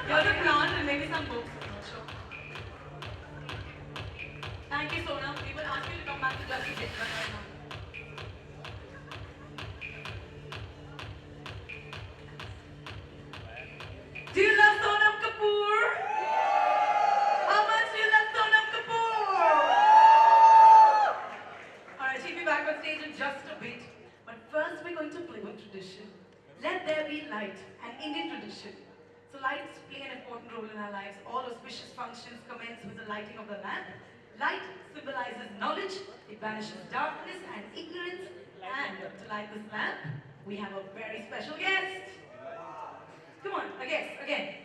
Here's a plant and maybe some books. I'm not sure. Thank you, Sonam. We will ask you to come back to Lucky Dip right now. Do you love Sonam Kapoor? How much do you love Sonam Kapoor? Alright, she'll be back on stage in just a bit. But first we're going to play with tradition. Let there be light, an Indian tradition. So lights play an important role in our lives. All auspicious functions commence with the lighting of the lamp. Light symbolizes knowledge, it banishes darkness and ignorance. And to light this lamp, we have a very special guest. Come on, a guest, again.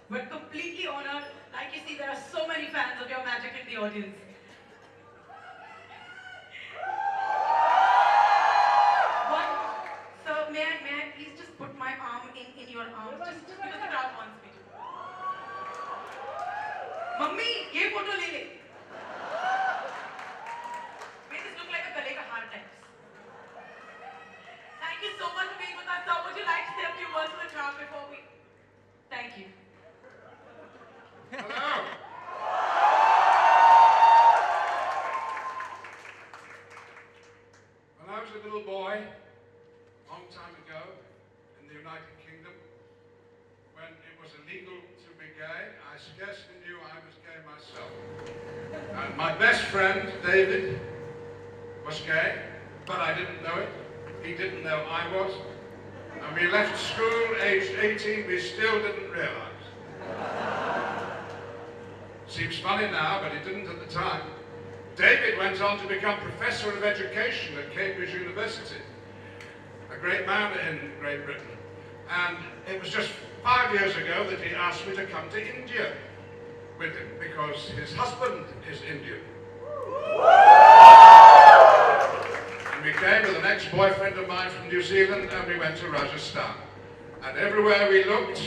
We're completely honored. Like you see, there are so many fans of your magic in the audience. So may I please just put my arm in your arm, just because the crowd wants me to. Mummy, ye photo le le. Make this look like a gale ka haar types. Thank you so much for being with us. Sir, would you like to say a few words to the crowd before we? Thank you. Hello. When I was a little boy, a long time ago, in the United Kingdom, when it was illegal to be gay, I scarcely knew I was gay myself. And my best friend, David, was gay, but I didn't know it. He didn't know I was. And we left school aged 18, we still didn't realize. Seems funny now, but it didn't at the time. David went on to become Professor of Education at Cambridge University, a great man in Great Britain. And it was just 5 years ago that he asked me to come to India with him, because his husband is Indian. And we came with an ex-boyfriend of mine from New Zealand, and we went to Rajasthan. And everywhere we looked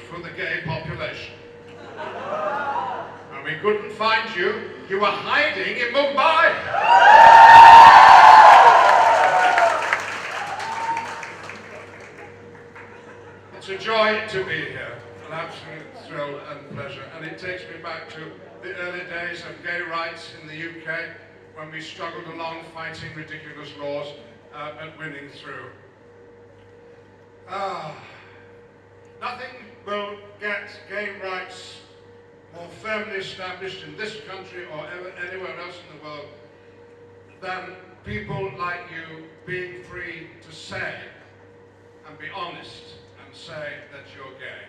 for the gay population. And we couldn't find you. You were hiding in Mumbai. It's a joy to be here, an absolute thrill and pleasure. And it takes me back to the early days of gay rights in the UK, when we struggled along fighting ridiculous laws and winning through. Nothing will get gay rights more firmly established in this country or anywhere else in the world than people like you being free to say and be honest and say that you're gay.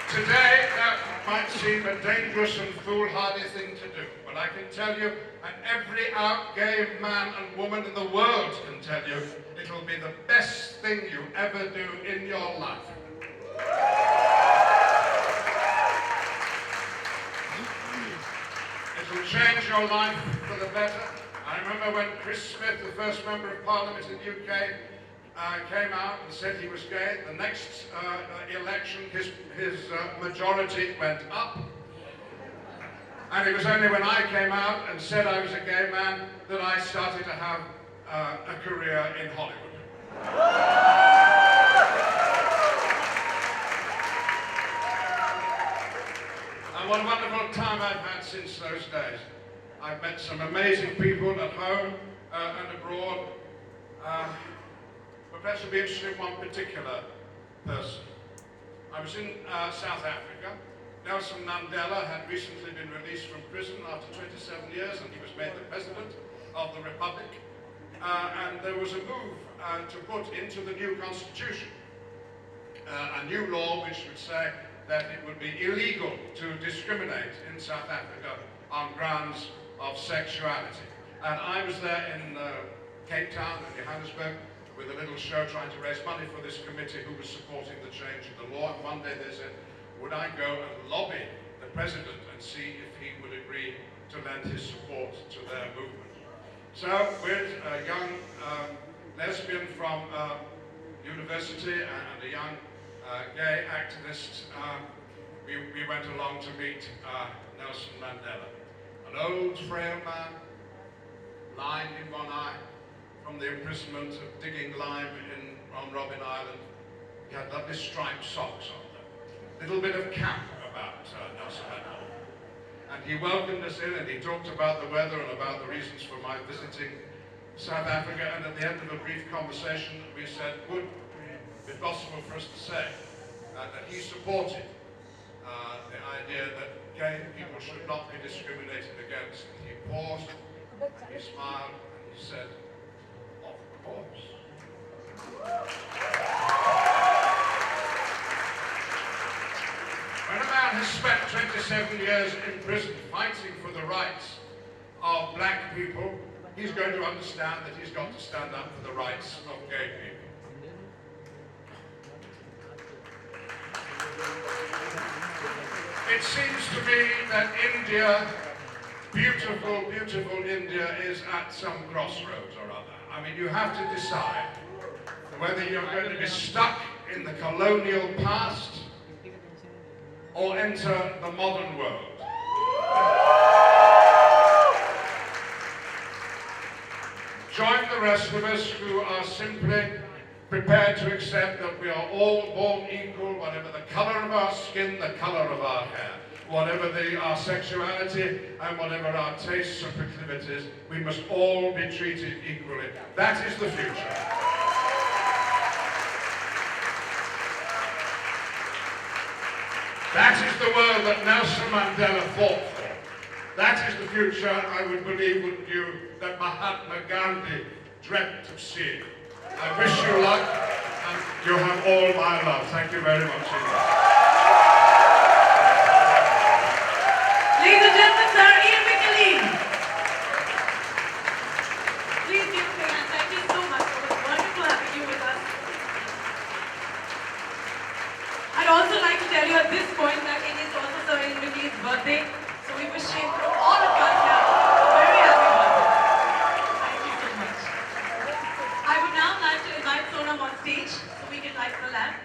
Today, that might seem a dangerous and foolhardy thing to do, but I can tell you, and every out gay man and woman in the world can tell you, it'll be the best thing you ever do in your life. It'll change your life for the better. I remember when Chris Smith, the first Member of Parliament in the UK, came out and said he was gay. The next election, his majority went up. And it was only when I came out and said I was a gay man that I started to have a career in Hollywood. And what a wonderful time I've had since those days. I've met some amazing people at home and abroad. perhaps you'll be interested in one particular person. I was in South Africa. Nelson Mandela had recently been released from prison after 27 years, and he was made the president of the Republic. And there was a move to put into the new constitution a new law which would say that it would be illegal to discriminate in South Africa on grounds of sexuality. And I was there in Cape Town and Johannesburg with a little show trying to raise money for this committee who was supporting the change in the law. And one day they said, would I go and lobby the president and see if he would agree to lend his support to their movement. So with a young lesbian from university and a young gay activist, we went along to meet Nelson Mandela. An old, frail man, blind in one eye, from the imprisonment of digging lime on Robben Island. He had lovely striped socks on them. A little bit of camp about Nelson Mandela. And he welcomed us in and he talked about the weather and about the reasons for my visiting South Africa. And at the end of a brief conversation, we said, would it be possible for us to say that he supported the idea that gay people should not be discriminated against. And he paused, he smiled, and he said, of course. When a man has spent 27 years in prison fighting for the rights of black people, he's going to understand that he's got to stand up for the rights of gay people. It seems to me that India, beautiful, beautiful India, is at some crossroads or other. I mean, you have to decide whether you're going to be stuck in the colonial past or enter the modern world. Join the rest of us who are simply prepared to accept that we are all born equal, whatever the color of our skin, the color of our hair, whatever our sexuality, and whatever our tastes and proclivities, we must all be treated equally. That is the future. That is the world that Nelson Mandela fought for. That is the future, I would believe, wouldn't you, that Mahatma Gandhi dreamt of seeing. I wish you luck, and you have all my love. Thank you very much indeed. Ladies and gentlemen, Sir Ian McKellen. Please give him a hand. Thank you so much. It was wonderful having you with us. I'd also like to tell you at this point that it is also Sir Ian McKellen's birthday, so we wish him from all of us here a very happy birthday. Thank you so much. I would now like to invite Sonam on stage so we can light the lamp.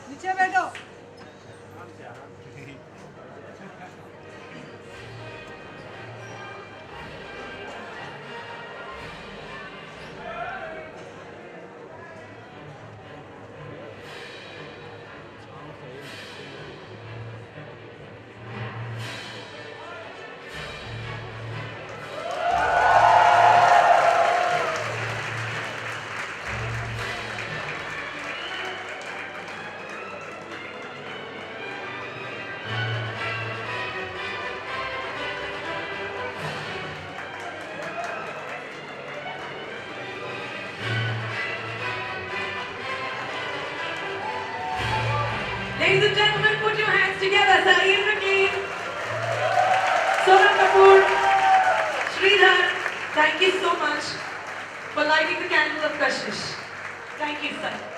नीचे बैठो Ladies and gentlemen, put your hands together. Sir Ian McKellen, Sonam Kapoor, Sridhar, thank you so much for lighting the candle of Kashish. Thank you, sir.